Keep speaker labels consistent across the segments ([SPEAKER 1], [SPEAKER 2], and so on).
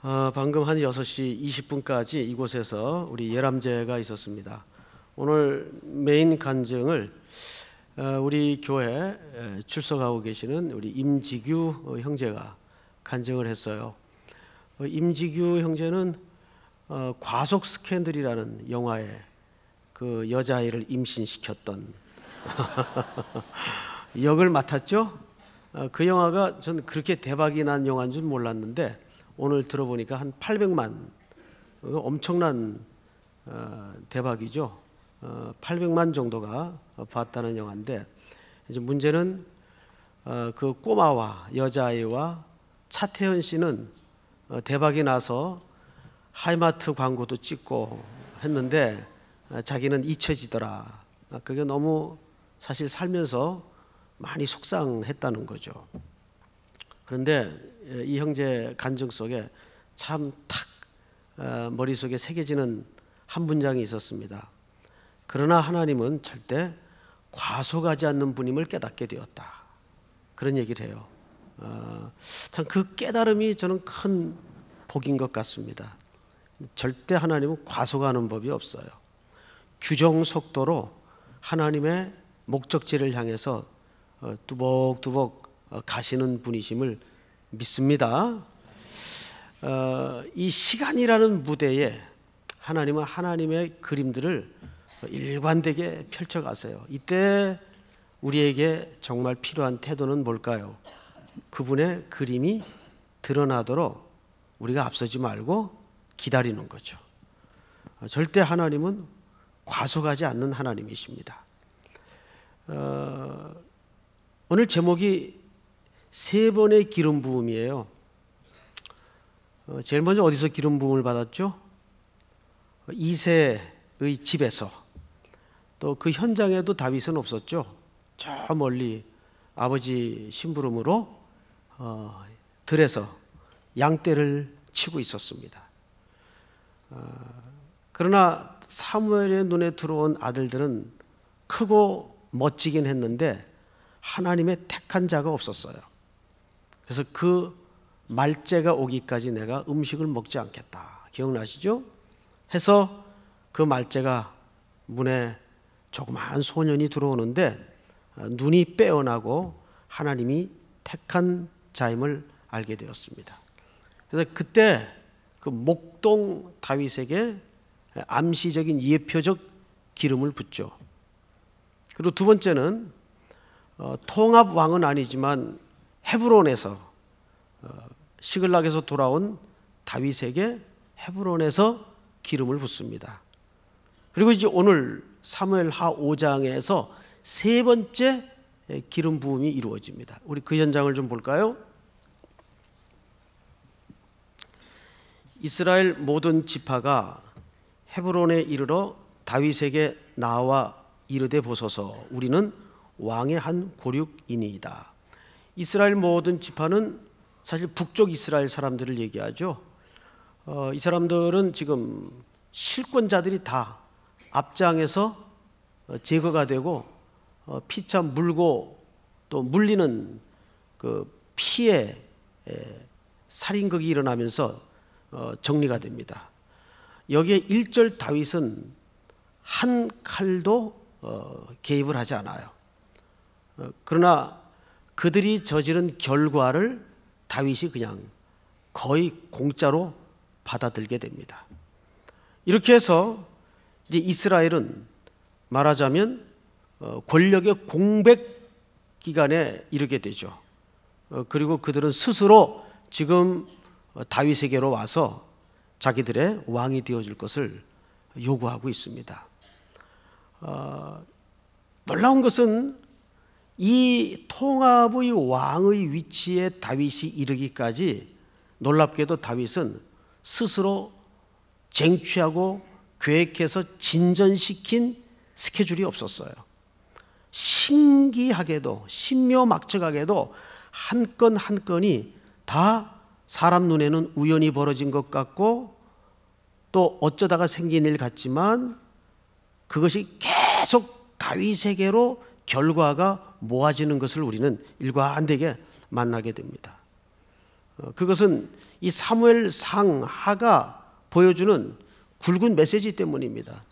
[SPEAKER 1] 방금 한 6시 20분까지 이곳에서 우리 예람제가 있었습니다. 오늘 메인 간증을 우리 교회 출석하고 계시는 우리 임지규 형제가 간증을 했어요. 임지규 형제는 과속 스캔들이라는 영화에 그 여자아이를 임신시켰던 역을 맡았죠. 그 영화가 저는 그렇게 대박이 난 영화인 줄 몰랐는데 오늘 들어보니까 한 800만, 엄청난 대박이죠. 800만 정도가 봤다는 영화인데, 이제 문제는 그 꼬마와 여자아이와 차태현 씨는 대박이 나서 하이마트 광고도 찍고 했는데 자기는 잊혀지더라. 그게 너무 사실 살면서 많이 속상했다는 거죠. 그런데 이 형제 간증 속에 참 탁 머릿속에 새겨지는 한 문장이 있었습니다. 그러나 하나님은 절대 과속하지 않는 분임을 깨닫게 되었다. 그런 얘기를 해요. 참 그 깨달음이 저는 큰 복인 것 같습니다. 절대 하나님은 과속하는 법이 없어요. 규정 속도로 하나님의 목적지를 향해서 뚜벅뚜벅 가시는 분이심을 믿습니다. 이 시간이라는 무대에 하나님은 하나님의 그림들을 일관되게 펼쳐가세요. 이때 우리에게 정말 필요한 태도는 뭘까요? 그분의 그림이 드러나도록 우리가 앞서지 말고 기다리는 거죠. 절대 하나님은 과속하지 않는 하나님이십니다. 오늘 제목이 3번의 기름 부음이에요. 제일 먼저 어디서 기름 부음을 받았죠? 이새의 집에서. 또 그 현장에도 다윗은 없었죠. 저 멀리 아버지 심부름으로 들에서 양떼를 치고 있었습니다. 그러나 사무엘의 눈에 들어온 아들들은 크고 멋지긴 했는데 하나님의 택한 자가 없었어요. 그래서 그 말째가 오기까지 내가 음식을 먹지 않겠다. 기억나시죠? 해서 그 말째가 문에 조그마한 소년이 들어오는데 눈이 빼어나고 하나님이 택한 자임을 알게 되었습니다. 그래서 그때 그 목동 다윗에게 암시적인 예표적 기름을 붓죠. 그리고 두 번째는 통합 왕은 아니지만 헤브론에서 시글락에서 돌아온 다윗에게 헤브론에서 기름을 붓습니다. 그리고 이제 오늘 사무엘하 5장에서 3번째 기름 부음이 이루어집니다. 우리 그 현장을 좀 볼까요? 이스라엘 모든 지파가 헤브론에 이르러 다윗에게 나와 이르되 보소서 우리는 왕의 한 고륙이니이다. 이스라엘 모든 지파는 사실 북쪽 이스라엘 사람들을 얘기하죠. 이 사람들은 지금 실권자들이 다 앞장에서 제거가 되고 피차 물고 또 물리는 그 피해 살인극이 일어나면서 정리가 됩니다. 여기에 1절 다윗은 한 칼도 개입을 하지 않아요. 그러나 그들이 저지른 결과를 다윗이 그냥 거의 공짜로 받아들게 됩니다. 이렇게 해서 이제 이스라엘은 말하자면 권력의 공백 기간에 이르게 되죠. 그리고 그들은 스스로 지금 다윗에게로 와서 자기들의 왕이 되어줄 것을 요구하고 있습니다. 놀라운 것은 이 통합의 왕의 위치에 다윗이 이르기까지 놀랍게도 다윗은 스스로 쟁취하고 계획해서 진전시킨 스케줄이 없었어요. 신기하게도 신묘막측하게도 한 건 한 건이 다 사람 눈에는 우연히 벌어진 것 같고 또 어쩌다가 생긴 일 같지만 그것이 계속 다윗에게로 결과가 모아지는 것을 우리는 일관되게 만나게 됩니다. 그것은 이 사무엘 상하가 보여주는 굵은 메시지 때문입니다.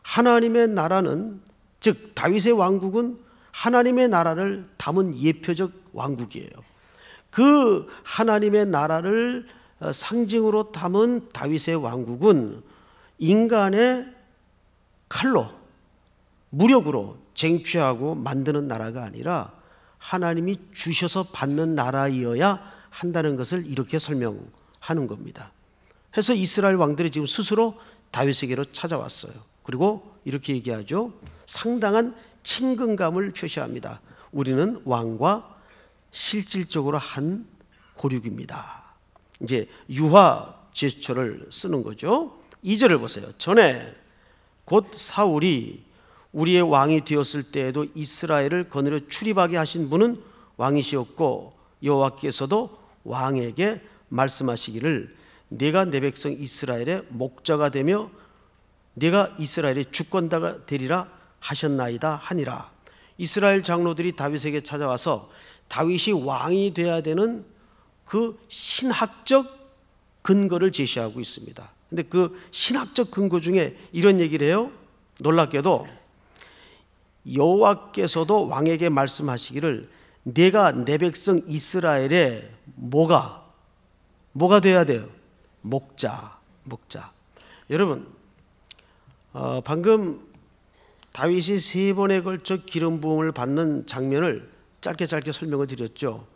[SPEAKER 1] 하나님의 나라는, 즉 다윗의 왕국은 하나님의 나라를 담은 예표적 왕국이에요. 그 하나님의 나라를 상징으로 담은 다윗의 왕국은 인간의 칼로, 무력으로 쟁취하고 만드는 나라가 아니라 하나님이 주셔서 받는 나라이어야 한다는 것을 이렇게 설명하는 겁니다. 그래서 이스라엘 왕들이 지금 스스로 다윗에게로 찾아왔어요. 그리고 이렇게 얘기하죠. 상당한 친근감을 표시합니다. 우리는 왕과 실질적으로 한 고륙입니다. 이제 유화 제스처를 쓰는 거죠. 2절을 보세요. 전에 곧 사울이 우리의 왕이 되었을 때에도 이스라엘을 거느려 출입하게 하신 분은 왕이시었고 여호와께서도 왕에게 말씀하시기를 내가 내 백성 이스라엘의 목자가 되며 내가 이스라엘의 주권자가 되리라 하셨나이다 하니라. 이스라엘 장로들이 다윗에게 찾아와서 다윗이 왕이 되어야 되는 그 신학적 근거를 제시하고 있습니다. 근데 그 신학적 근거 중에 이런 얘기를 해요. 놀랍게도 여호와께서도 왕에게 말씀하시기를 내가 내 백성 이스라엘의 뭐가 돼야 돼요? 목자. 여러분, 방금 다윗이 3번에 걸쳐 기름 부음을 받는 장면을 짧게 설명을 드렸죠.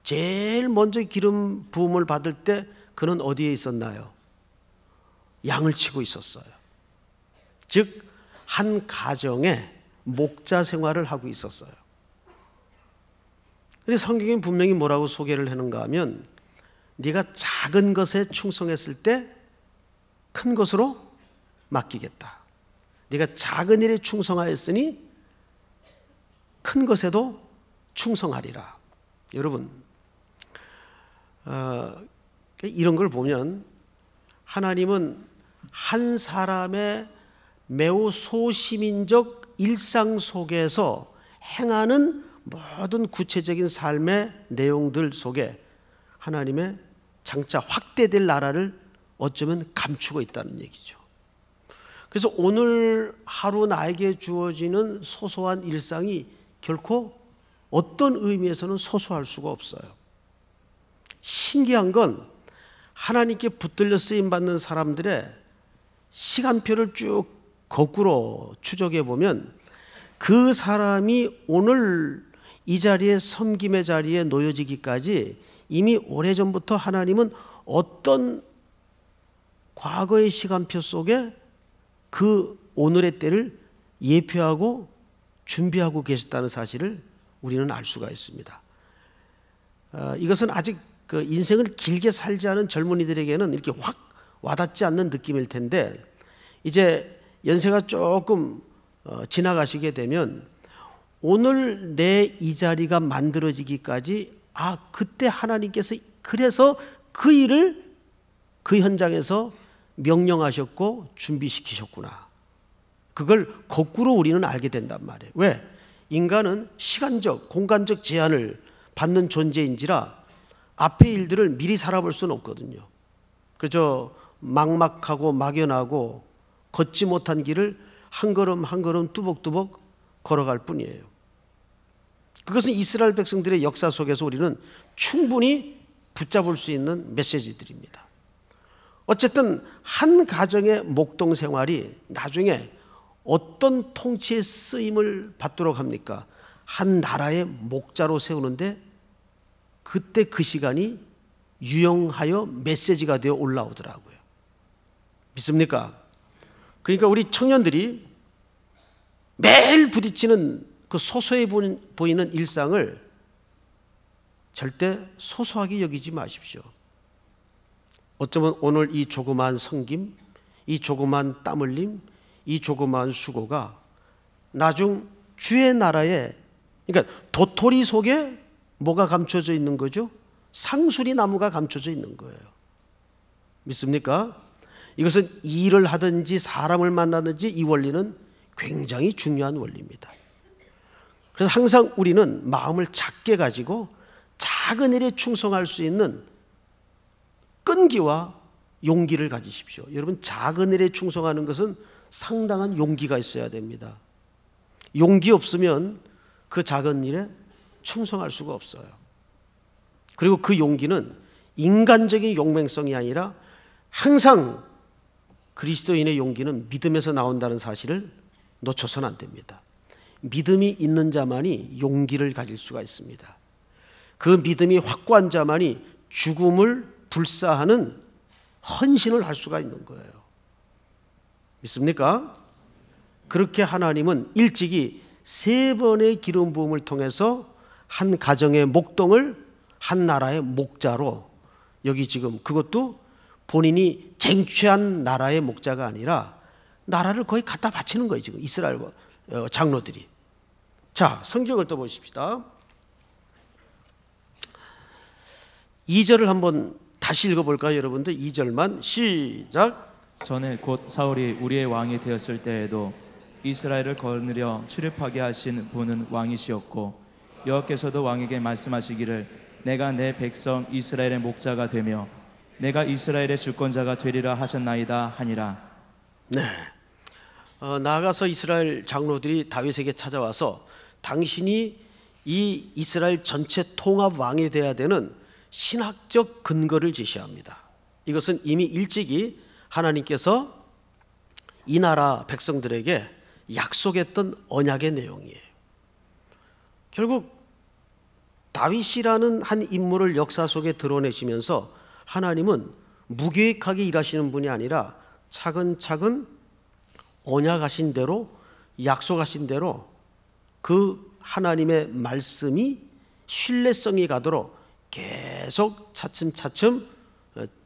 [SPEAKER 1] 제일 먼저 기름 부음을 받을 때 그는 어디에 있었나요? 양을 치고 있었어요. 즉 한 가정에 목자 생활을 하고 있었어요. 근데 성경이 분명히 뭐라고 소개를 하는가 하면 네가 작은 것에 충성했을 때 큰 것으로 맡기겠다. 네가 작은 일에 충성하였으니 큰 것에도 충성하리라. 여러분, 이런 걸 보면 하나님은 한 사람의 매우 소시민적 일상 속에서 행하는 모든 구체적인 삶의 내용들 속에 하나님의 장차 확대될 나라를 어쩌면 감추고 있다는 얘기죠. 그래서 오늘 하루 나에게 주어지는 소소한 일상이 결코 어떤 의미에서는 소소할 수가 없어요. 신기한 건 하나님께 붙들려 쓰임받는 사람들의 시간표를 쭉 거꾸로 추적해 보면 그 사람이 오늘 이 자리에 섬김의 자리에 놓여지기까지 이미 오래전부터 하나님은 어떤 과거의 시간표 속에 그 오늘의 때를 예표하고 준비하고 계셨다는 사실을 우리는 알 수가 있습니다. 이것은 아직 그 인생을 길게 살지 않은 젊은이들에게는 이렇게 확 와닿지 않는 느낌일 텐데 이제 연세가 조금 지나가시게 되면 오늘 내 이 자리가 만들어지기까지 그때 하나님께서 그래서 그 일을 그 현장에서 명령하셨고 준비시키셨구나. 그걸 거꾸로 우리는 알게 된단 말이에요. 왜? 인간은 시간적, 공간적 제한을 받는 존재인지라 앞의 일들을 미리 살아볼 수는 없거든요. 그저 막막하고 막연하고 걷지 못한 길을 한 걸음 한 걸음 뚜벅뚜벅 걸어갈 뿐이에요. 그것은 이스라엘 백성들의 역사 속에서 우리는 충분히 붙잡을 수 있는 메시지들입니다. 어쨌든 한 가정의 목동 생활이 나중에 어떤 통치의 쓰임을 받도록 합니까? 한 나라의 목자로 세우는데 그때 그 시간이 유용하여 메시지가 되어 올라오더라고요. 믿습니까? 그러니까 우리 청년들이 매일 부딪히는 그 소소해 보이는 일상을 절대 소소하게 여기지 마십시오. 어쩌면 오늘 이 조그마한 섬김, 이 조그마한 땀 흘림, 이 조그마한 수고가 나중 주의 나라에, 그러니까 도토리 속에 뭐가 감춰져 있는 거죠? 상수리 나무가 감춰져 있는 거예요. 믿습니까? 이것은 일을 하든지 사람을 만나든지 이 원리는 굉장히 중요한 원리입니다. 그래서 항상 우리는 마음을 작게 가지고 작은 일에 충성할 수 있는 끈기와 용기를 가지십시오. 여러분, 작은 일에 충성하는 것은 상당한 용기가 있어야 됩니다. 용기 없으면 그 작은 일에 충성할 수가 없어요. 그리고 그 용기는 인간적인 용맹성이 아니라 항상 그리스도인의 용기는 믿음에서 나온다는 사실을 놓쳐서는 안 됩니다. 믿음이 있는 자만이 용기를 가질 수가 있습니다. 그 믿음이 확고한 자만이 죽음을 불사하는 헌신을 할 수가 있는 거예요. 믿습니까? 그렇게 하나님은 일찍이 3번의 기름 부음을 통해서 한 가정의 목동을 한 나라의 목자로, 여기 지금 그것도 본인이 쟁취한 나라의 목자가 아니라 나라를 거의 갖다 바치는 거예요. 지금 이스라엘 장로들이. 자, 성경을 또 보십시다. 2절을 한번 다시 읽어볼까요, 여러분들? 2절만 시작.
[SPEAKER 2] 전에 곧 사울이 우리의 왕이 되었을 때에도 이스라엘을 거느려 출입하게 하신 분은 왕이시었고, 여호와께서도 왕에게 말씀하시기를 내가 내 백성 이스라엘의 목자가 되며 내가 이스라엘의 주권자가 되리라 하셨나이다 하니라.
[SPEAKER 1] 네. 나아가서 이스라엘 장로들이 다윗에게 찾아와서 당신이 이 이스라엘 전체 통합 왕이 되어야 되는 신학적 근거를 제시합니다. 이것은 이미 일찍이 하나님께서 이 나라 백성들에게 약속했던 언약의 내용이에요. 결국 다윗이라는 한 인물을 역사 속에 드러내시면서 하나님은 무계획하게 일하시는 분이 아니라 차근차근 언약하신 대로, 약속하신 대로 그 하나님의 말씀이 신뢰성이 가도록 계속 차츰차츰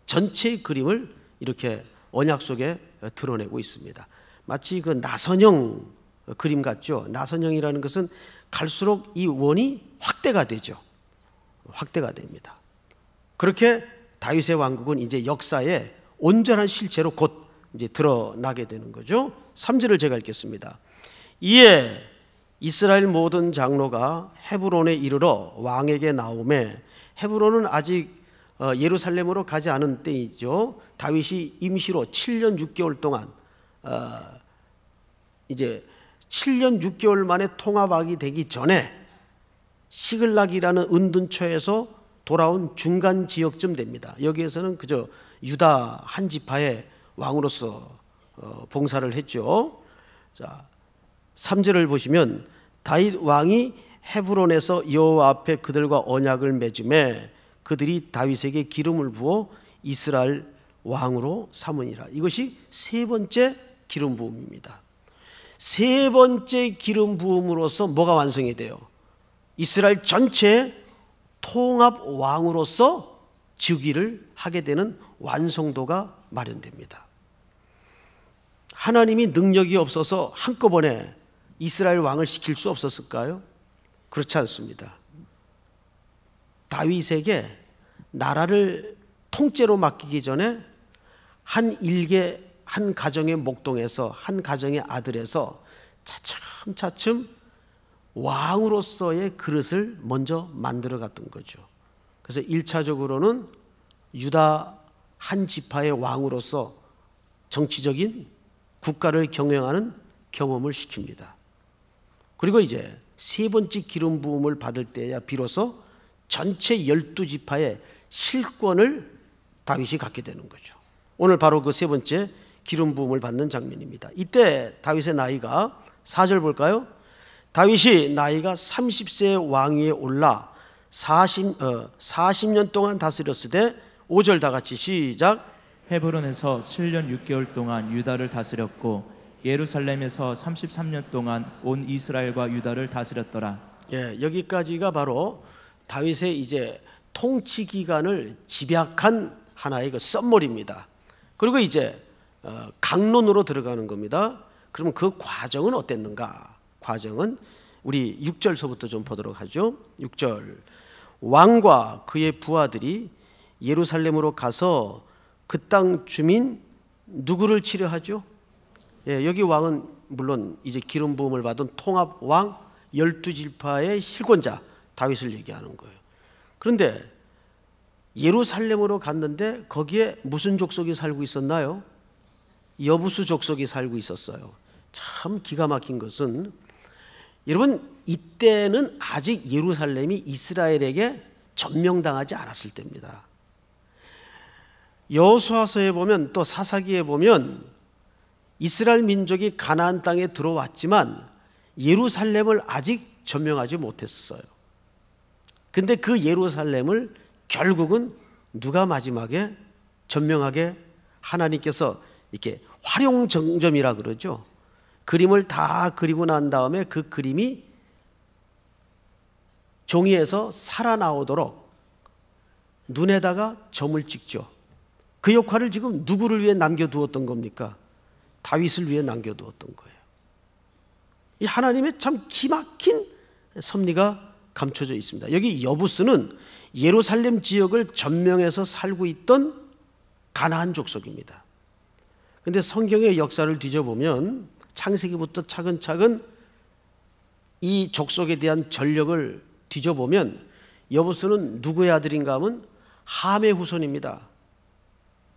[SPEAKER 1] 전체의 그림을 이렇게 언약 속에 드러내고 있습니다. 마치 그 나선형 그림 같죠. 나선형이라는 것은 갈수록 이 원이 확대가 되죠. 확대가 됩니다. 그렇게 다윗의 왕국은 이제 역사의 온전한 실체로 곧 이제 드러나게 되는 거죠. 3절을 제가 읽겠습니다. 이에 이스라엘 모든 장로가 헤브론에 이르러 왕에게 나오매, 헤브론은 아직 예루살렘으로 가지 않은 때이죠. 다윗이 임시로 7년 6개월 동안 이제 7년 6개월 만에 통합왕이 되기 전에 시글락이라는 은둔처에서 돌아온 중간 지역쯤 됩니다. 여기에서는 그저 유다 한 지파의 왕으로서 봉사를 했죠. 자, 3절을 보시면 다윗 왕이 헤브론에서 여호와 앞에 그들과 언약을 맺음에 그들이 다윗에게 기름을 부어 이스라엘 왕으로 삼으니라. 이것이 3번째 기름 부음입니다. 3번째 기름 부음으로서 뭐가 완성이 돼요? 이스라엘 전체 통합 왕으로서 즉위를 하게 되는 완성도가 마련됩니다. 하나님이 능력이 없어서 한꺼번에 이스라엘 왕을 시킬 수 없었을까요? 그렇지 않습니다. 다윗에게 나라를 통째로 맡기기 전에 한 일개 한 가정의 목동에서 한 가정의 아들에서 차츰차츰 왕으로서의 그릇을 먼저 만들어 갔던 거죠. 그래서 1차적으로는 유다 한 지파의 왕으로서 정치적인 국가를 경영하는 경험을 시킵니다. 그리고 이제 3번째 기름 부음을 받을 때야 비로소 전체 12지파의 실권을 다윗이 갖게 되는 거죠. 오늘 바로 그 3번째 기름 부음을 받는 장면입니다. 이때 다윗의 나이가 4절 볼까요? 다윗이 나이가 30세의 왕위에 올라 40년 동안 다스렸으되 5절 다 같이 시작.
[SPEAKER 2] 헤브론에서 7년 6개월 동안 유다를 다스렸고 예루살렘에서 33년 동안 온 이스라엘과 유다를 다스렸더라.
[SPEAKER 1] 예, 여기까지가 바로 다윗의 이제 통치 기간을 집약한 하나의 그 썸머리입니다. 그리고 이제 강론으로 들어가는 겁니다. 그러면 그 과정은 어땠는가? 과정은 우리 6절서부터 좀 보도록 하죠. 6절. 왕과 그의 부하들이 예루살렘으로 가서 그 땅 주민 누구를 치료하죠? 예, 여기 왕은 물론 이제 기름 부음을 받은 통합 왕 12지파의 실권자 다윗을 얘기하는 거예요. 그런데 예루살렘으로 갔는데 거기에 무슨 족속이 살고 있었나요? 여부수 족속이 살고 있었어요. 참 기가 막힌 것은, 여러분, 이때는 아직 예루살렘이 이스라엘에게 점령당하지 않았을 때입니다. 여호수아서에 보면, 또 사사기에 보면 이스라엘 민족이 가나안 땅에 들어왔지만 예루살렘을 아직 점령하지 못했어요. 근데 그 예루살렘을 결국은 누가 마지막에 점령하게, 하나님께서 이렇게 활용정점이라 그러죠. 그림을 다 그리고 난 다음에 그 그림이 종이에서 살아나오도록 눈에다가 점을 찍죠. 그 역할을 지금 누구를 위해 남겨두었던 겁니까? 다윗을 위해 남겨두었던 거예요. 이 하나님의 참 기막힌 섭리가 감춰져 있습니다. 여기 여부스는 예루살렘 지역을 점령해서 살고 있던 가나안 족속입니다. 그런데 성경의 역사를 뒤져보면 창세기부터 차근차근 이 족속에 대한 전력을 뒤져보면 여부스는 누구의 아들인가 하면 함의 후손입니다.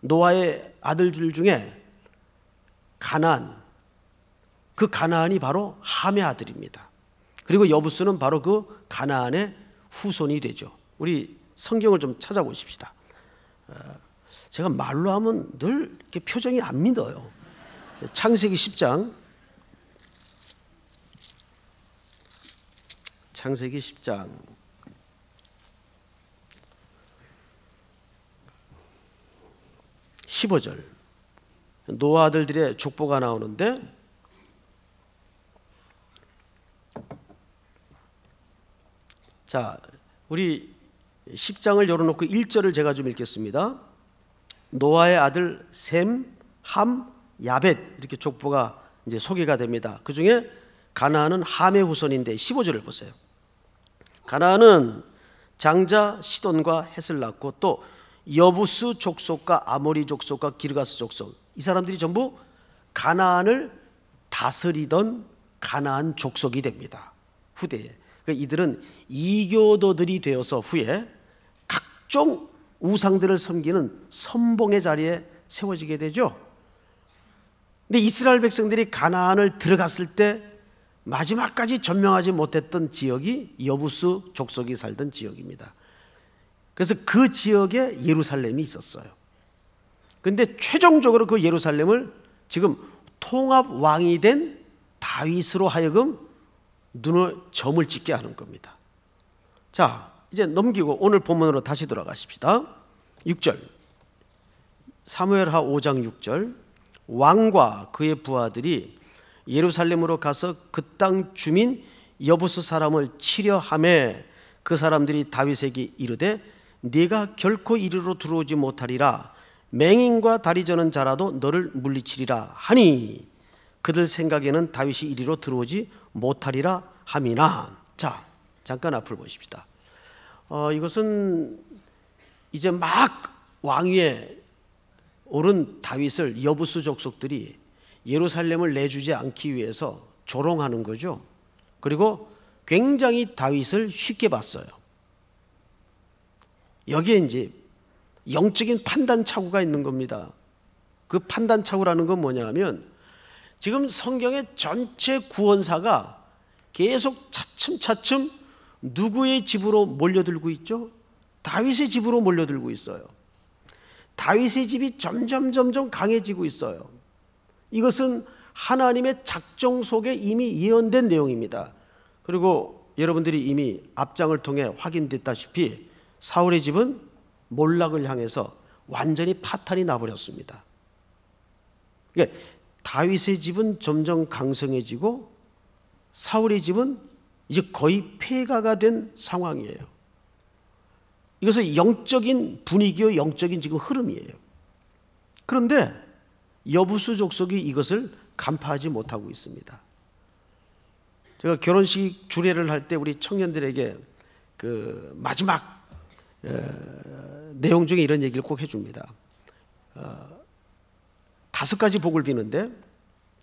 [SPEAKER 1] 노아의 아들들 중에 가나안, 그 가나안이 바로 함의 아들입니다. 그리고 여부스는 바로 그 가나안의 후손이 되죠. 우리 성경을 좀 찾아보십시다. 제가 말로 하면 늘 이렇게 표정이 안 믿어요. 창세기 10장, 창세기 10장 15절, 노아 아들들의 족보가 나오는데, 자, 우리 10장을 열어놓고 1절을 제가 좀 읽겠습니다. 노아의 아들 셈, 함, 야벳, 이렇게 족보가 이제 소개가 됩니다. 그 중에 가나안은 함의 후손인데 15절을 보세요. 가나안은 장자 시돈과 헷을 낳고 또 여부스 족속과 아모리 족속과 기르가스 족속, 이 사람들이 전부 가나안을 다스리던 가나안 족속이 됩니다. 후대에. 그러니까 이들은 이교도들이 되어서 후에 각종 우상들을 섬기는 선봉의 자리에 세워지게 되죠. 근데 이스라엘 백성들이 가나안을 들어갔을 때 마지막까지 점령하지 못했던 지역이 여부스 족속이 살던 지역입니다. 그래서 그 지역에 예루살렘이 있었어요. 그런데 최종적으로 그 예루살렘을 지금 통합 왕이 된 다윗으로 하여금 눈을 점을 찍게 하는 겁니다. 자, 이제 넘기고 오늘 본문으로 다시 돌아가십시다. 6절, 사무엘하 5장 6절, 왕과 그의 부하들이 예루살렘으로 가서 그 땅 주민 여부스 사람을 치려 하매 그 사람들이 다윗에게 이르되 네가 결코 이리로 들어오지 못하리라, 맹인과 다리 저는 자라도 너를 물리치리라 하니 그들 생각에는 다윗이 이리로 들어오지 못하리라 함이나. 자, 잠깐 앞을 보십시다. 이것은 이제 막 왕위에 오른 다윗을 여부스 족속들이 예루살렘을 내주지 않기 위해서 조롱하는 거죠. 그리고 굉장히 다윗을 쉽게 봤어요. 여기에 이제 영적인 판단 착오가 있는 겁니다. 그 판단 착오라는 건 뭐냐면 지금 성경의 전체 구원사가 계속 차츰차츰 누구의 집으로 몰려들고 있죠? 다윗의 집으로 몰려들고 있어요. 다윗의 집이 점점 강해지고 있어요. 이것은 하나님의 작정 속에 이미 예언된 내용입니다. 그리고 여러분들이 이미 앞장을 통해 확인됐다시피 사울의 집은 몰락을 향해서 완전히 파탄이 나버렸습니다. 그러니까 다윗의 집은 점점 강성해지고 사울의 집은 이제 거의 폐가가 된 상황이에요. 이것은 영적인 분위기와 영적인 지금 흐름이에요. 그런데 여부스 족속이 이것을 간파하지 못하고 있습니다. 제가 결혼식 주례를 할 때 우리 청년들에게 그 마지막 내용 중에 이런 얘기를 꼭 해줍니다. 5가지 복을 비는데,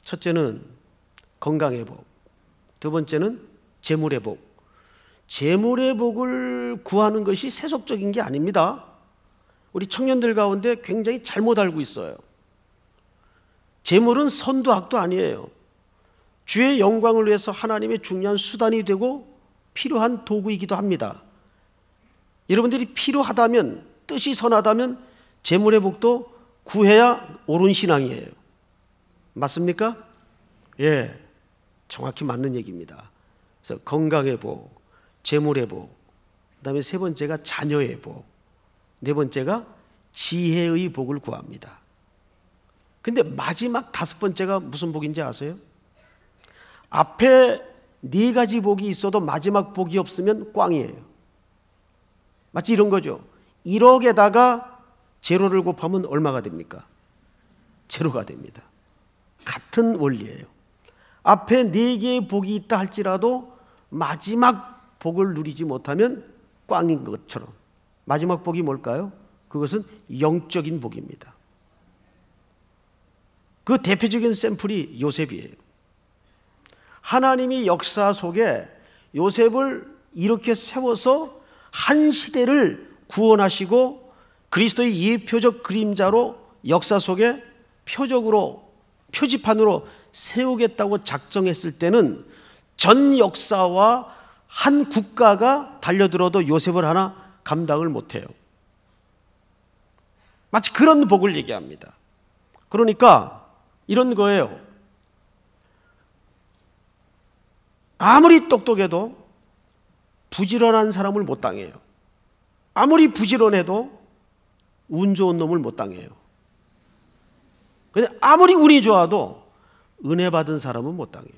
[SPEAKER 1] 첫째는 건강의 복, 두 번째는 재물의 복. 재물의 복을 구하는 것이 세속적인 게 아닙니다. 우리 청년들 가운데 굉장히 잘못 알고 있어요. 재물은 선도 악도 아니에요. 주의 영광을 위해서 하나님의 중요한 수단이 되고 필요한 도구이기도 합니다. 여러분들이 필요하다면, 뜻이 선하다면 재물의 복도 구해야 옳은 신앙이에요. 맞습니까? 예, 정확히 맞는 얘기입니다. 그래서 건강의 복, 재물의 복, 그다음에 세 번째가 자녀의 복, 네 번째가 지혜의 복을 구합니다. 근데 마지막 다섯 번째가 무슨 복인지 아세요? 앞에 네 가지 복이 있어도 마지막 복이 없으면 꽝이에요. 마치 이런 거죠. 1억에다가 제로를 곱하면 얼마가 됩니까? 제로가 됩니다. 같은 원리예요. 앞에 네 개의 복이 있다 할지라도 마지막 복을 누리지 못하면 꽝인 것처럼. 마지막 복이 뭘까요? 그것은 영적인 복입니다. 그 대표적인 샘플이 요셉이에요. 하나님이 역사 속에 요셉을 이렇게 세워서 한 시대를 구원하시고 그리스도의 예표적 그림자로 역사 속에 표지판으로 세우겠다고 작정했을 때는 전 역사와 한 국가가 달려들어도 요셉을 하나 감당을 못해요. 마치 그런 복을 얘기합니다. 그러니까 이런 거예요. 아무리 똑똑해도 부지런한 사람을 못 당해요. 아무리 부지런해도 운 좋은 놈을 못 당해요. 그냥 아무리 운이 좋아도 은혜 받은 사람은 못 당해요.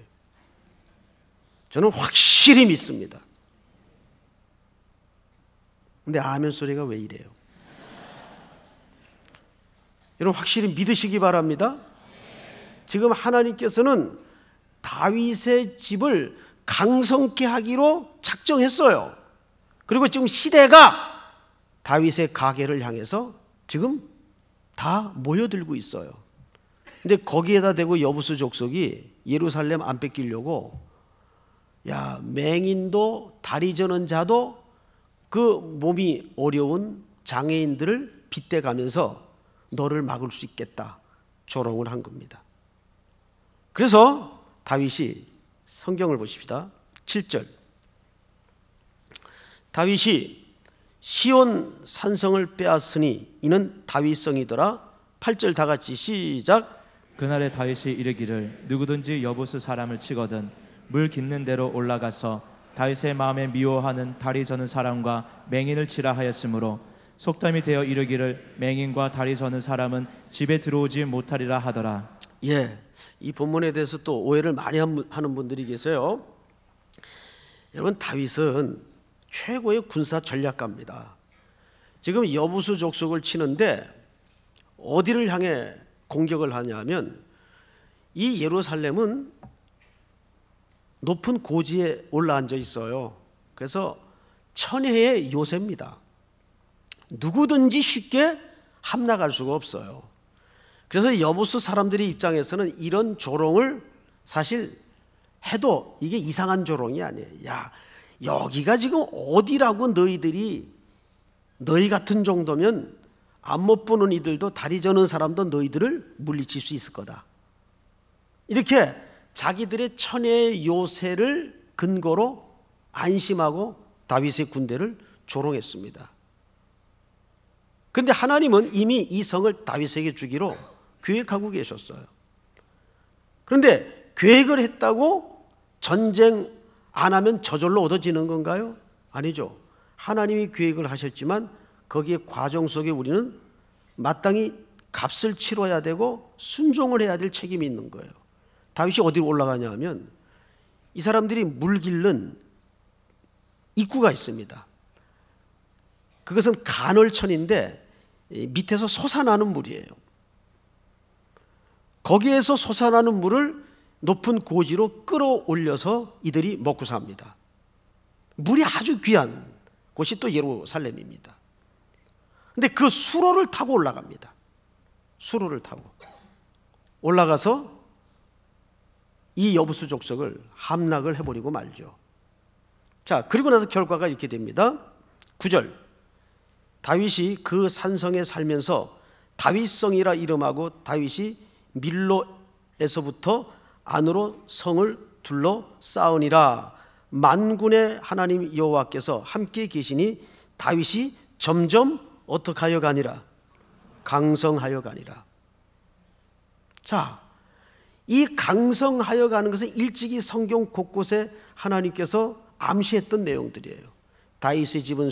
[SPEAKER 1] 저는 확실히 믿습니다. 근데 아멘 소리가 왜 이래요? 여러분 확실히 믿으시기 바랍니다. 지금 하나님께서는 다윗의 집을 강성케 하기로 작정했어요. 그리고 지금 시대가 다윗의 가계를 향해서 지금 다 모여들고 있어요. 근데 거기에다 대고 여부수 족속이 예루살렘 안 뺏기려고 야, 맹인도 다리 저는 자도 그 몸이 어려운 장애인들을 빗대가면서 너를 막을 수 있겠다 조롱을 한 겁니다. 그래서 다윗이 성경을 보십시다. 7절 다윗이 시온 산성을 빼앗으니 이는 다윗성이더라. 8절 다 같이 시작.
[SPEAKER 2] 그날에 다윗이 이르기를 누구든지 여부수 사람을 치거든 물 깃는 대로 올라가서 다윗의 마음에 미워하는 다리 저는 사람과 맹인을 치라 하였으므로 속담이 되어 이르기를 맹인과 다리 저는 사람은 집에 들어오지 못하리라 하더라.
[SPEAKER 1] 예, 이 본문에 대해서 또 오해를 많이 하는 분들이 계세요. 여러분 다윗은 최고의 군사 전략가입니다. 지금 여부수 족속을 치는데 어디를 향해 공격을 하냐면 이 예루살렘은 높은 고지에 올라앉아 있어요. 그래서 천혜의 요새입니다. 누구든지 쉽게 함락할 수가 없어요. 그래서 여부수 사람들의 입장에서는 이런 조롱을 사실 해도 이게 이상한 조롱이 아니에요. 야, 여기가 지금 어디라고 너희 같은 정도면 안 못 보는 이들도 다리 저는 사람도 너희들을 물리칠 수 있을 거다. 이렇게 자기들의 천혜의 요새를 근거로 안심하고 다윗의 군대를 조롱했습니다. 그런데 하나님은 이미 이 성을 다윗에게 주기로 계획하고 계셨어요. 그런데 계획을 했다고 전쟁 안 하면 저절로 얻어지는 건가요? 아니죠. 하나님이 계획을 하셨지만 거기에 과정 속에 우리는 마땅히 값을 치러야 되고 순종을 해야 될 책임이 있는 거예요. 다윗이 어디로 올라가냐 하면 이 사람들이 물 길른 입구가 있습니다. 그것은 간헐천인데 밑에서 솟아나는 물이에요. 거기에서 솟아나는 물을 높은 고지로 끌어올려서 이들이 먹고 삽니다. 물이 아주 귀한 곳이 또 예루살렘입니다. 근데 그 수로를 타고 올라갑니다. 수로를 타고 올라가서 이 여부수 족속을 함락을 해버리고 말죠. 자, 그리고 나서 결과가 이렇게 됩니다. 9절 다윗이 그 산성에 살면서 다윗성이라 이름하고 다윗이 밀로에서부터 안으로 성을 둘러 쌓으니라. 만군의 하나님 여호와께서 함께 계시니 다윗이 점점 어떻게 하여 가니라? 강성하여 가니라. 자, 이 강성하여 가는 것은 일찍이 성경 곳곳에 하나님께서 암시했던 내용들이에요. 다윗의 집은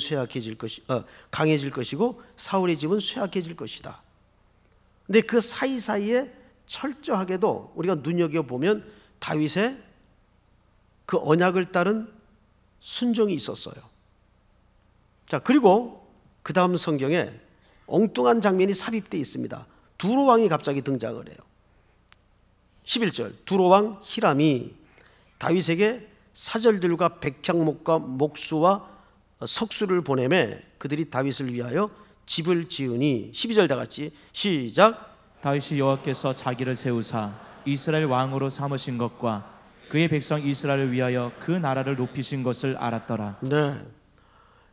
[SPEAKER 1] 강해질 것이고 사울의 집은 쇠약해질 것이다. 근데 그 사이사이에 철저하게도 우리가 눈여겨보면 다윗의 그 언약을 따른 순종이 있었어요. 자, 그리고 그 다음 성경에 엉뚱한 장면이 삽입되어 있습니다. 두로 왕이 갑자기 등장을 해요. 11절, 두로 왕 히람이 다윗에게 사절들과 백향목과 목수와 석수를 보내매 그들이 다윗을 위하여 집을 지으니. 12절 다 같이 시작.
[SPEAKER 2] 다윗이 여호와께서 자기를 세우사 이스라엘 왕으로 삼으신 것과 그의 백성 이스라엘을 위하여 그 나라를 높이신 것을 알았더라.
[SPEAKER 1] 네,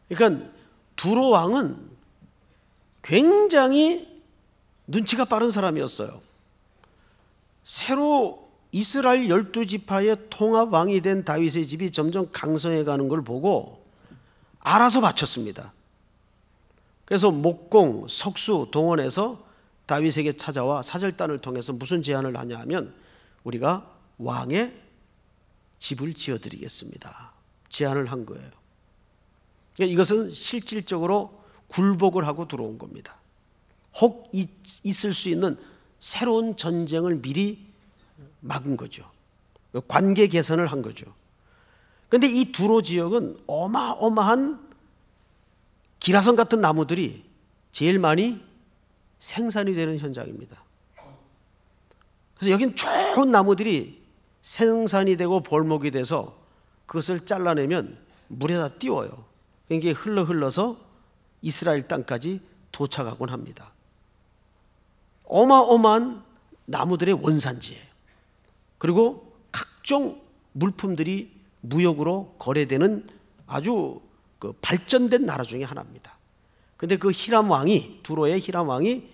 [SPEAKER 1] 그러니까 두로 왕은 굉장히 눈치가 빠른 사람이었어요. 새로 이스라엘 12지파의 통합 왕이 된 다윗의 집이 점점 강성해 가는 걸 보고 알아서 바쳤습니다. 그래서 목공, 석수 동원해서 다윗에게 찾아와 사절단을 통해서 무슨 제안을 하냐 하면 우리가 왕의 집을 지어드리겠습니다. 제안을 한 거예요. 그러니까 이것은 실질적으로 굴복을 하고 들어온 겁니다. 혹 있을 수 있는 새로운 전쟁을 미리 막은 거죠. 관계 개선을 한 거죠. 그런데 이 두로 지역은 어마어마한 기라성 같은 나무들이 제일 많이 생산이 되는 현장입니다. 그래서 여긴 좋은 나무들이 생산이 되고 벌목이 돼서 그것을 잘라내면 물에다 띄워요. 이게 흘러서 이스라엘 땅까지 도착하곤 합니다. 어마어마한 나무들의 원산지예요. 그리고 각종 물품들이 무역으로 거래되는 아주 발전된 나라 중에 하나입니다. 그런데 그 히람 왕이, 두로의 히람 왕이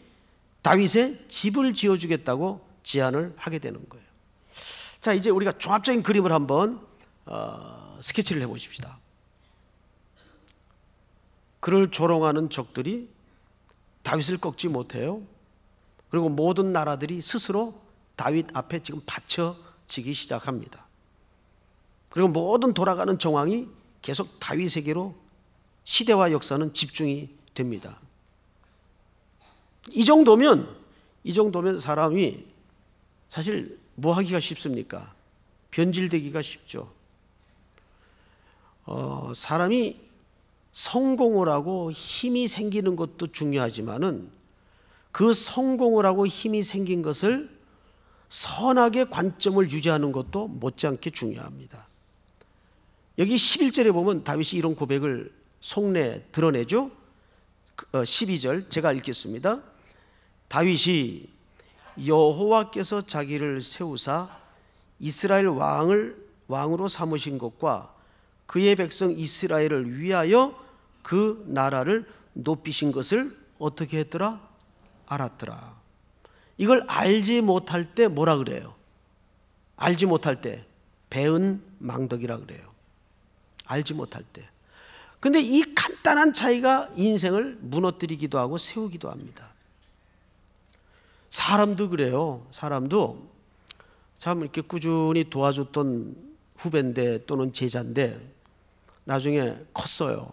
[SPEAKER 1] 다윗의 집을 지어주겠다고 제안을 하게 되는 거예요. 자, 이제 우리가 종합적인 그림을 한번 스케치를 해보십시다. 그를 조롱하는 적들이 다윗을 꺾지 못해요. 그리고 모든 나라들이 스스로 다윗 앞에 지금 받쳐지기 시작합니다. 그리고 모든 돌아가는 정황이 계속 다윗에게로 시대와 역사는 집중이 됩니다. 이 정도면 사람이 사실 뭐 하기가 쉽습니까? 변질되기가 쉽죠. 사람이 성공을 하고 힘이 생기는 것도 중요하지만은 그 성공을 하고 힘이 생긴 것을 선하게 관점을 유지하는 것도 못지않게 중요합니다. 여기 11절에 보면 다윗이 이런 고백을 속내 드러내죠. 12절 제가 읽겠습니다. 다윗이 여호와께서 자기를 세우사 이스라엘 왕으로 삼으신 것과 그의 백성 이스라엘을 위하여 그 나라를 높이신 것을 어떻게 했더라? 알았더라. 이걸 알지 못할 때 뭐라 그래요? 알지 못할 때 배은 망덕이라 그래요. 알지 못할 때. 근데 이 간단한 차이가 인생을 무너뜨리기도 하고 세우기도 합니다. 사람도 그래요. 사람도 참 이렇게 꾸준히 도와줬던 후배인데 또는 제자인데 나중에 컸어요.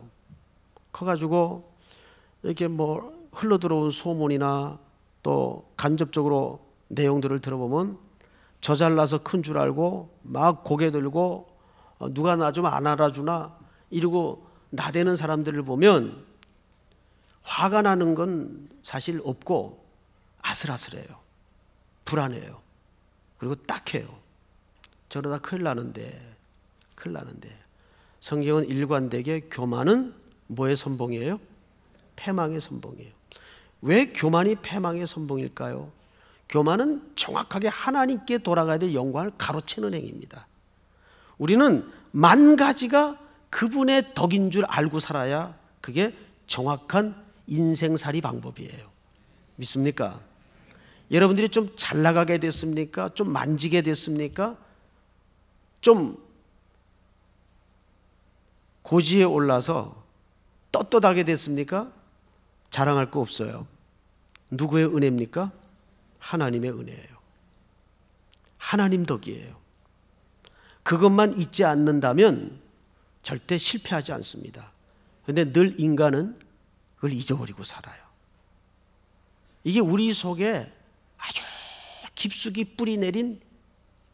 [SPEAKER 1] 커가지고 이렇게 뭐 흘러들어온 소문이나 또 간접적으로 내용들을 들어보면 저 잘나서 큰 줄 알고 막 고개 들고 누가 나 좀 안 알아주나 이러고 나대는 사람들을 보면 화가 나는 건 사실 없고 아슬아슬해요. 불안해요. 그리고 딱해요. 저러다 큰일 나는데. 성경은 일관되게 교만은 뭐의 선봉이에요? 패망의 선봉이에요. 왜 교만이 패망의 선봉일까요? 교만은 정확하게 하나님께 돌아가야 될 영광을 가로채는 행위입니다. 우리는 만 가지가 그분의 덕인 줄 알고 살아야 그게 정확한 인생살이 방법이에요. 믿습니까? 여러분들이 좀 잘 나가게 됐습니까? 좀 만지게 됐습니까? 좀 고지에 올라서 떳떳하게 됐습니까? 자랑할 거 없어요. 누구의 은혜입니까? 하나님의 은혜예요. 하나님 덕이에요. 그것만 잊지 않는다면 절대 실패하지 않습니다. 그런데 늘 인간은 그걸 잊어버리고 살아요. 이게 우리 속에 아주 깊숙이 뿌리 내린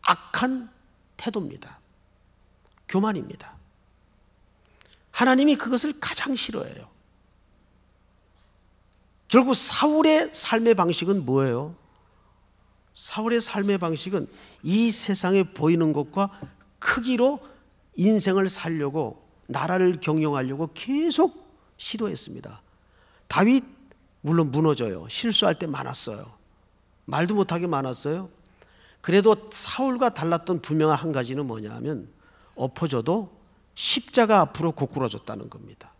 [SPEAKER 1] 악한 태도입니다. 교만입니다. 하나님이 그것을 가장 싫어해요. 결국 사울의 삶의 방식은 뭐예요? 사울의 삶의 방식은 이 세상에 보이는 것과 크기로 인생을 살려고, 나라를 경영하려고 계속 시도했습니다. 다윗 물론 무너져요. 실수할 때 많았어요. 말도 못하게 많았어요. 그래도 사울과 달랐던 분명한 한 가지는 뭐냐 하면 엎어져도 십자가 앞으로 고꾸라졌다는 겁니다.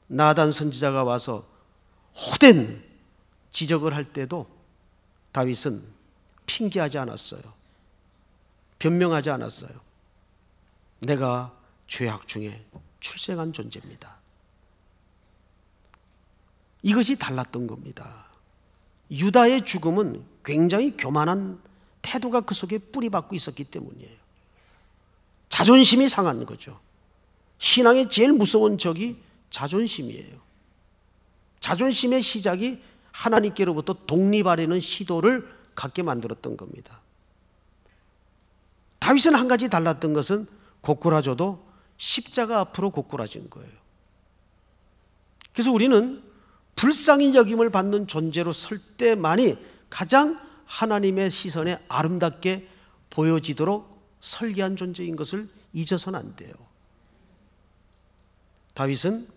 [SPEAKER 1] 나단 선지자가 와서 호된 지적을 할 때도 다윗은 핑계하지 않았어요. 변명하지 않았어요. 내가 죄악 중에 출생한 존재입니다. 이것이 달랐던 겁니다. 유다의 죽음은 굉장히 교만한 태도가 그 속에 뿌리박고 있었기 때문이에요. 자존심이 상한 거죠. 신앙의 제일 무서운 적이 자존심이에요. 자존심의 시작이 하나님께로부터 독립하려는 시도를 갖게 만들었던 겁니다. 다윗은 한 가지 달랐던 것은 고꾸라져도 십자가 앞으로 고꾸라진 거예요. 그래서 우리는 불쌍히 여김을 받는 존재로 설 때만이 가장 하나님의 시선에 아름답게 보여지도록 설계한 존재인 것을 잊어서는 안 돼요. 다윗은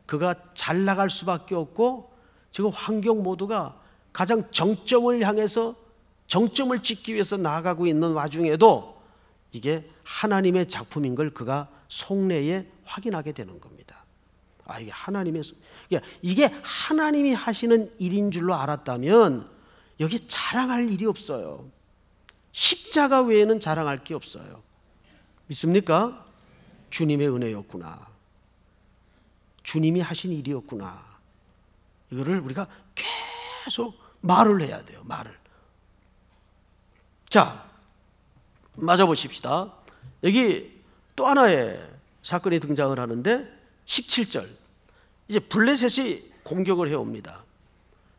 [SPEAKER 1] 그가 잘 나갈 수밖에 없고 지금 환경 모두가 가장 정점을 향해서 정점을 찍기 위해서 나아가고 있는 와중에도 이게 하나님의 작품인 걸 그가 속내에 확인하게 되는 겁니다. 아, 이게 하나님이 하시는 일인 줄로 알았다면 여기 자랑할 일이 없어요. 십자가 외에는 자랑할 게 없어요. 믿습니까? 주님의 은혜였구나. 주님이 하신 일이었구나. 이거를 우리가 계속 말을 해야 돼요. 말을. 자, 맞아 보십시다. 여기 또 하나의 사건이 등장을 하는데 17절. 이제 블레셋이 공격을 해옵니다.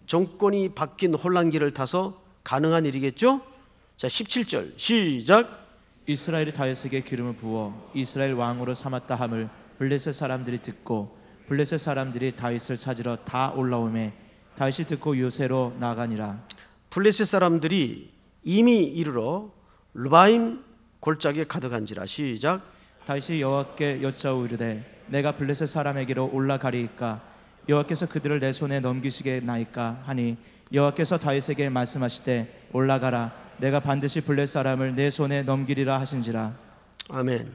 [SPEAKER 1] 정권이 바뀐 혼란기를 타서 가능한 일이겠죠? 자, 17절 시작.
[SPEAKER 2] 이스라엘이 다윗에게 기름을 부어 이스라엘 왕으로 삼았다 함을 블레셋 사람들이 듣고 블레셋 사람들이 다윗을 찾으러 다 올라오매 다윗이 듣고 요새로 나가니라.
[SPEAKER 1] 블레셋 사람들이 이미 이르러 르바임 골짜기에 가득한지라. 시작.
[SPEAKER 2] 다윗이 여호와께 여짜오 이르되 내가 블레셋 사람에게로 올라가리이까 여호와께서 그들을 내 손에 넘기시겠나이까 하니 여호와께서 다윗에게 말씀하시되 올라가라 내가 반드시 블레셋 사람을 내 손에 넘기리라 하신지라.
[SPEAKER 1] 아멘.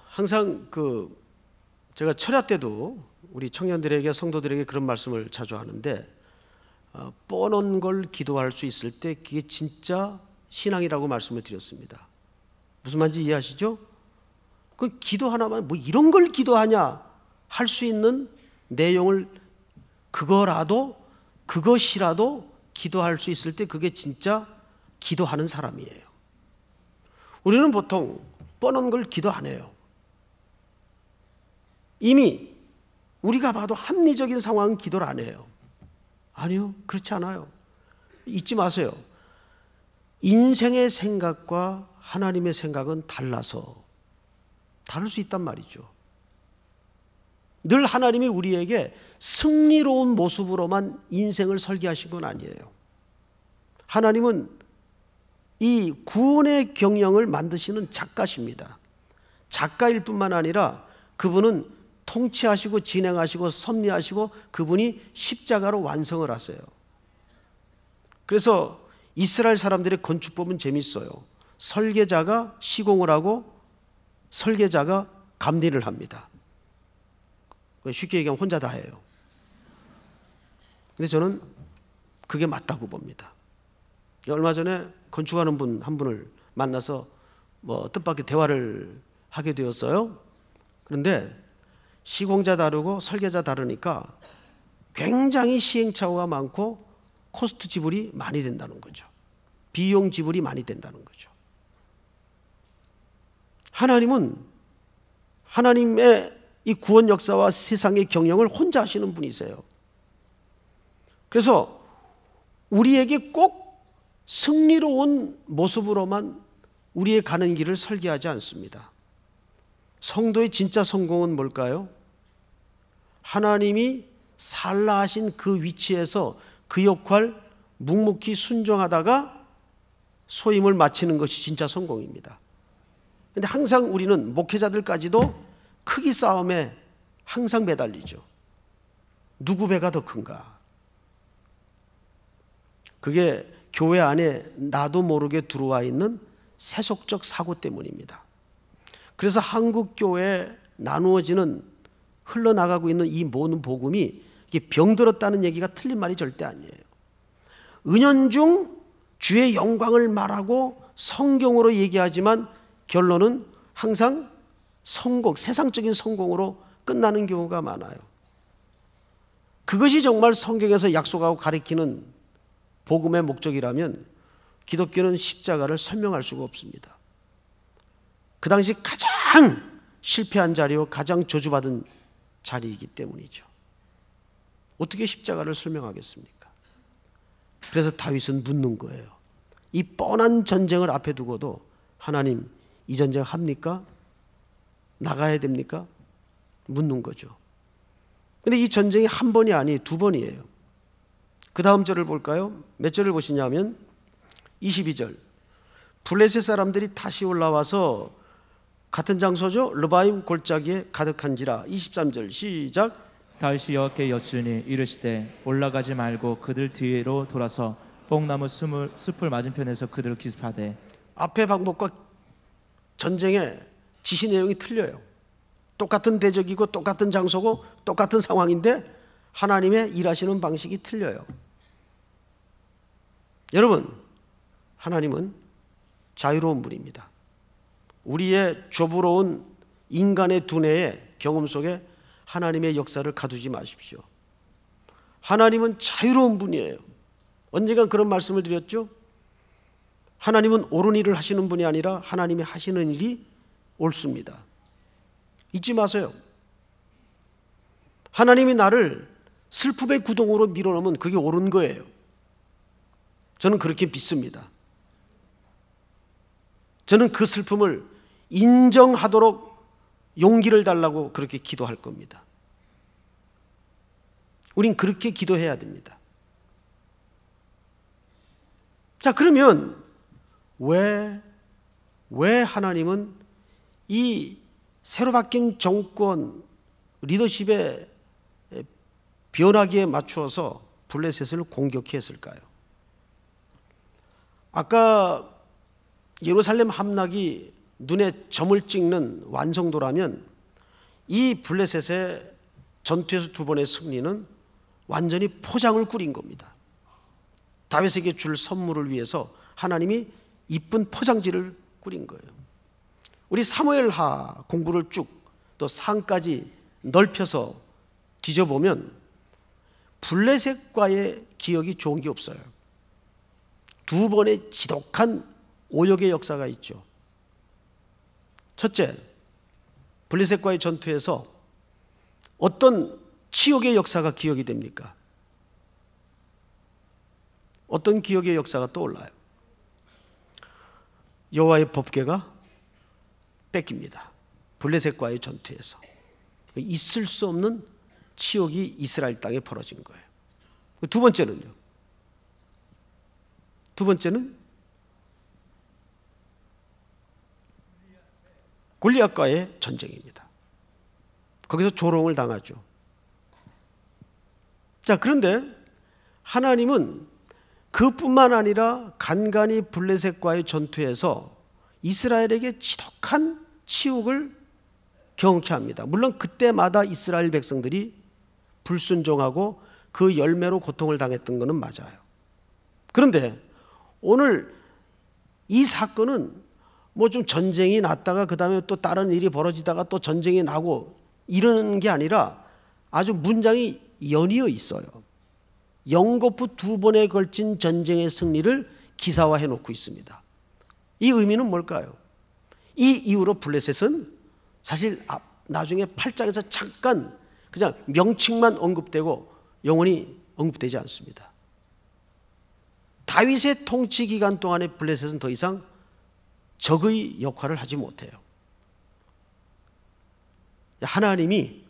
[SPEAKER 1] 항상 제가 철야 때도 우리 청년들에게 성도들에게 그런 말씀을 자주 하는데 뻔한 걸 기도할 수 있을 때 그게 진짜 신앙이라고 말씀을 드렸습니다. 무슨 말인지 이해하시죠? 그 기도 하나만 뭐 이런 걸 기도하냐 할 수 있는 내용을 그것이라도 기도할 수 있을 때 그게 진짜 기도하는 사람이에요. 우리는 보통 뻔한 걸 기도 안 해요. 이미 우리가 봐도 합리적인 상황은 기도를 안 해요. 아니요, 그렇지 않아요. 잊지 마세요. 인생의 생각과 하나님의 생각은 달라서 다를 수 있단 말이죠. 늘 하나님이 우리에게 승리로운 모습으로만 인생을 설계하신 건 아니에요. 하나님은 이 구원의 경영을 만드시는 작가십니다. 작가일 뿐만 아니라 그분은 통치하시고 진행하시고 섭리하시고 그분이 십자가로 완성을 하세요. 그래서 이스라엘 사람들의 건축법은 재밌어요. 설계자가 시공을 하고 설계자가 감리를 합니다. 쉽게 얘기하면 혼자 다 해요. 근데 저는 그게 맞다고 봅니다. 얼마 전에 건축하는 분 한 분을 만나서 뜻밖의 대화를 하게 되었어요. 그런데 시공자 다르고 설계자 다르니까 굉장히 시행착오가 많고 코스트 지불이 많이 된다는 거죠. 비용 지불이 많이 된다는 거죠. 하나님은 하나님의 이 구원 역사와 세상의 경영을 혼자 하시는 분이세요. 그래서 우리에게 꼭 승리로운 모습으로만 우리의 가는 길을 설계하지 않습니다. 성도의 진짜 성공은 뭘까요? 하나님이 살라 하신 그 위치에서 그 역할 묵묵히 순종하다가 소임을 마치는 것이 진짜 성공입니다. 그런데 항상 우리는 목회자들까지도 크기 싸움에 항상 매달리죠. 누구 배가 더 큰가? 그게 교회 안에 나도 모르게 들어와 있는 세속적 사고 때문입니다. 그래서 한국 교회에 나누어지는 흘러나가고 있는 이 모든 복음이 이게 병들었다는 얘기가 틀린 말이 절대 아니에요. 은연중 주의 영광을 말하고 성경으로 얘기하지만 결론은 항상 세상적인 성공으로 끝나는 경우가 많아요. 그것이 정말 성경에서 약속하고 가리키는 복음의 목적이라면 기독교는 십자가를 설명할 수가 없습니다. 그 당시 가장 실패한 자리요, 가장 저주받은 자리이기 때문이죠. 어떻게 십자가를 설명하겠습니까? 그래서 다윗은 묻는 거예요. 이 뻔한 전쟁을 앞에 두고도 하나님, 이 전쟁 합니까? 나가야 됩니까? 묻는 거죠. 그런데 이 전쟁이 한 번이 아니 두 번이에요. 그 다음 절을 볼까요? 몇 절을 보시냐면 22절. 블레셋 사람들이 다시 올라와서 같은 장소죠. 르바임 골짜기에 가득한지라. 23절 시작.
[SPEAKER 2] 다윗이 여호와께 여쭈니 이르시되 올라가지 말고 그들 뒤로 돌아서 뽕나무 숲을 맞은편에서 그들을 기습하되.
[SPEAKER 1] 앞의 방법과 전쟁의 지시 내용이 틀려요. 똑같은 대적이고 똑같은 장소고 똑같은 상황인데 하나님의 일하시는 방식이 틀려요. 여러분, 하나님은 자유로운 분입니다. 우리의 좁으로운 인간의 두뇌의 경험 속에 하나님의 역사를 가두지 마십시오. 하나님은 자유로운 분이에요. 언젠가 그런 말씀을 드렸죠. 하나님은 옳은 일을 하시는 분이 아니라 하나님이 하시는 일이 옳습니다. 잊지 마세요. 하나님이 나를 슬픔의 구덩으로 밀어넣으면 그게 옳은 거예요. 저는 그렇게 믿습니다. 저는 그 슬픔을 인정하도록 용기를 달라고 그렇게 기도할 겁니다. 우린 그렇게 기도해야 됩니다. 자, 그러면 왜 하나님은 이 새로 바뀐 정권 리더십의 변화기에 맞추어서 블레셋을 공격했을까요? 아까 예루살렘 함락이 눈에 점을 찍는 완성도라면 이 블레셋의 전투에서 두 번의 승리는 완전히 포장을 꾸린 겁니다. 다윗에게 줄 선물을 위해서 하나님이 이쁜 포장지를 꾸린 거예요. 우리 사무엘하 공부를 쭉 또 상까지 넓혀서 뒤져보면 블레셋과의 기억이 좋은 게 없어요. 두 번의 지독한 오역의 역사가 있죠. 첫째, 블레셋과의 전투에서 어떤 치욕의 역사가 기억이 됩니까? 어떤 기억의 역사가 떠올라요? 여호와의 법궤가 뺏깁니다. 블레셋과의 전투에서 있을 수 없는 치욕이 이스라엘 땅에 벌어진 거예요. 두 번째는요? 두 번째는 골리앗과의 전쟁입니다. 거기서 조롱을 당하죠. 자, 그런데 하나님은 그뿐만 아니라 간간히 블레셋과의 전투에서 이스라엘에게 지독한 치욕을 경험케 합니다. 물론 그때마다 이스라엘 백성들이 불순종하고 그 열매로 고통을 당했던 것은 맞아요. 그런데 오늘 이 사건은 뭐 좀 전쟁이 났다가 그 다음에 또 다른 일이 벌어지다가 또 전쟁이 나고 이러는 게 아니라 아주 문장이 연이어 있어요. 연거푸 2번에 걸친 전쟁의 승리를 기사화해 놓고 있습니다. 이 의미는 뭘까요? 이 이후로 블레셋은 사실 나중에 8장에서 잠깐 그냥 명칭만 언급되고 영원히 언급되지 않습니다. 다윗의 통치 기간 동안에 블레셋은 더 이상 적의 역할을 하지 못해요. 하나님이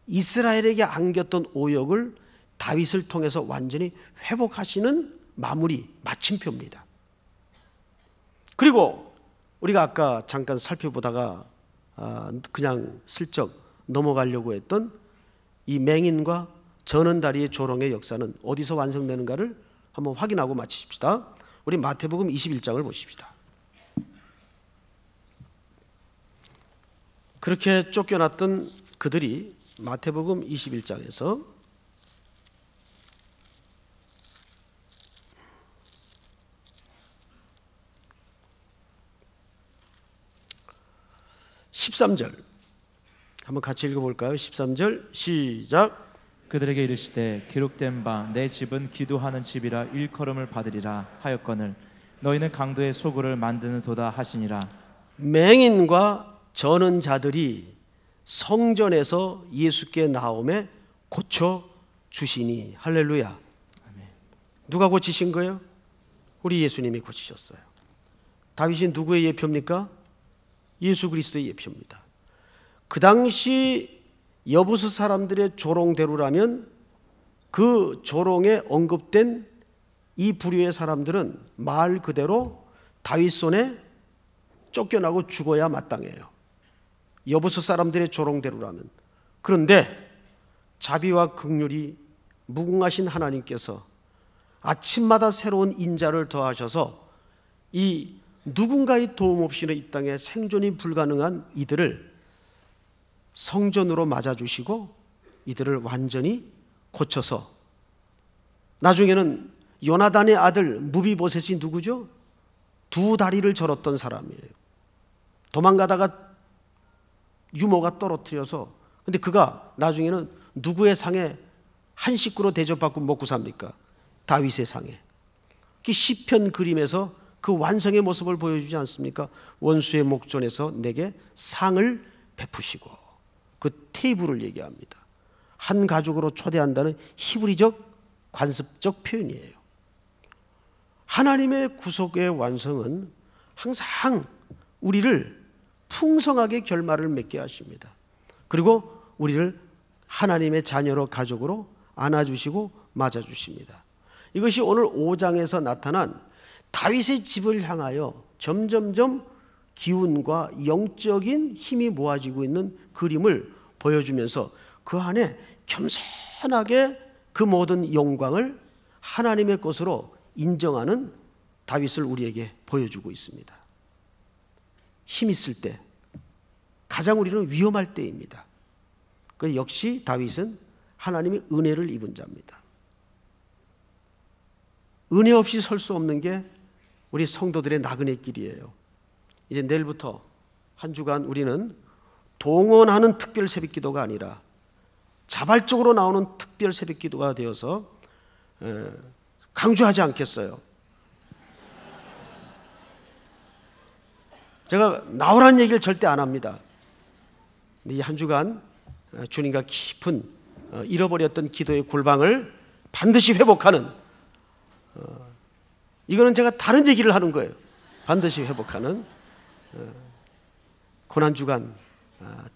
[SPEAKER 1] 이스라엘에게 안겼던 오역을 다윗을 통해서 완전히 회복하시는 마무리, 마침표입니다. 그리고 우리가 아까 잠깐 살펴보다가 그냥 슬쩍 넘어가려고 했던 이 맹인과 저는 다리의 조롱의 역사는 어디서 완성되는가를 한번 확인하고 마치십시다. 우리 마태복음 21장을 보십시다. 그렇게 쫓겨났던 그들이 마태복음 21장에서 13절 한번 같이 읽어볼까요? 13절 시작.
[SPEAKER 2] 그들에게 이르시되 기록된 바 내 집은 기도하는 집이라 일컬음을 받으리라 하였거늘 너희는 강도의 소굴을 만드는 도다 하시니라.
[SPEAKER 1] 맹인과 저는 자들이 성전에서 예수께 나오매 고쳐 주시니. 할렐루야.
[SPEAKER 2] 아멘.
[SPEAKER 1] 누가 고치신 거예요? 우리 예수님이 고치셨어요. 다윗이 누구의 예표입니까? 예수 그리스도의 예표입니다. 그 당시 여부수 사람들의 조롱대로라면 그 조롱에 언급된 이 부류의 사람들은 말 그대로 다윗 손에 쫓겨나고 죽어야 마땅해요. 여부수 사람들의 조롱대로라면. 그런데 자비와 긍휼이 무궁하신 하나님께서 아침마다 새로운 인자를 더하셔서 이 누군가의 도움 없이는 이 땅에 생존이 불가능한 이들을 성전으로 맞아주시고 이들을 완전히 고쳐서 나중에는 요나단의 아들 무비보셋이 누구죠? 2다리를 절었던 사람이에요. 도망가다가 유모가 떨어뜨려서, 근데 그가 나중에는 누구의 상에 한 식구로 대접받고 먹고 삽니까? 다윗의 상에. 시편 그림에서 그 완성의 모습을 보여주지 않습니까? 원수의 목전에서 내게 상을 베푸시고. 그 테이블을 얘기합니다. 한 가족으로 초대한다는 히브리적 관습적 표현이에요. 하나님의 구속의 완성은 항상 우리를 풍성하게 결말을 맺게 하십니다. 그리고 우리를 하나님의 자녀로 가족으로 안아주시고 맞아주십니다. 이것이 오늘 5장에서 나타난 다윗의 집을 향하여 점점점 기운과 영적인 힘이 모아지고 있는 그림을 보여주면서 그 안에 겸손하게 그 모든 영광을 하나님의 것으로 인정하는 다윗을 우리에게 보여주고 있습니다. 힘 있을 때, 가장 우리는 위험할 때입니다. 그 역시 다윗은 하나님의 은혜를 입은 자입니다. 은혜 없이 설 수 없는 게 우리 성도들의 나그네 길이에요. 이제 내일부터 한 주간 우리는 동원하는 특별 새벽기도가 아니라 자발적으로 나오는 특별 새벽기도가 되어서 강조하지 않겠어요. 제가 나오라는 얘기를 절대 안 합니다. 이 한 주간 주님과 깊은 잃어버렸던 기도의 골방을 반드시 회복하는, 이거는 제가 다른 얘기를 하는 거예요. 반드시 회복하는 고난주간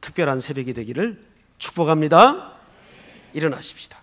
[SPEAKER 1] 특별한 새벽이 되기를 축복합니다. 일어나십시다.